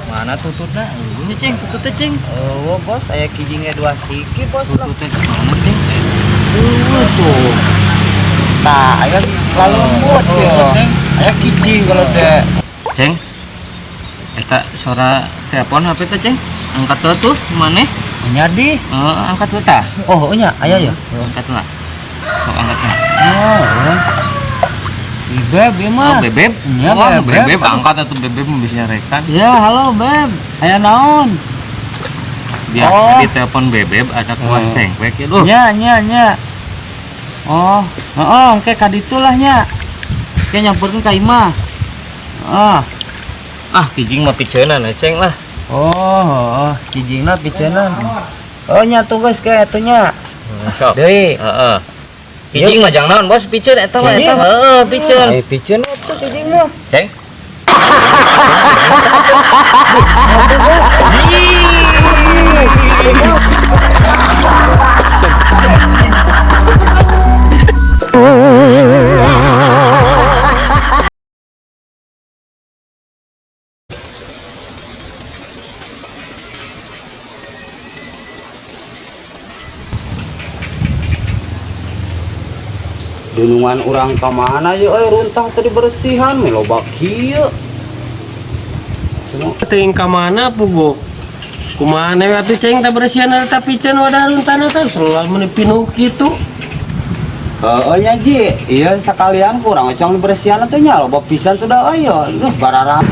Mana tututnya? Ini ceng, tututnya ceng. Oh bos, saya kijingnya 2 siki bos. Tututnya mana ceng? Tuh. Nah, ayah lalu lembut ya. Ceng. Ayah kijing kalau deh. Ceng. Eta suara telepon HP teh ceng. Angkat tuh mana? Nyadi. Angkat tuh tah. Oh, nya ayah ya. Angkat lah. Sok angkat lah. Oh, ya. Si Beb ya mah. Oh, Bebeb. Iya, Oh, Beb. Bebeb angkat atau Bebeb bisa rekan. Ya, halo Beb. Ayah naon? Biasa di telepon Bebeb ada kuah sengklek ya lu. Nya. Oh, engke kaditulah nya. Ke nyampeurkeun ka imah. Kijing mah piceunana ceng lah. Oh, kijingna picenan. Oh, nya tuh guys kayak atunya. Sok. Deui. Heeh. Kijing mah jangan naon bos piceun eta mah Kijing? eta. Piceun. Piceun atuh kijing mah. Ceng. Dunungan orang kamana ya runtah tadi bersihan meloba kieu. Semua Ting ka mana pugo? Kumaha we atuh ceng teh bersihan eta piceun wadah runtana teh selalu pinuh kitu. nya Ji, iya sekalian kurang cong bersihan teh nya loba pisan teh da aya. Duh bararang.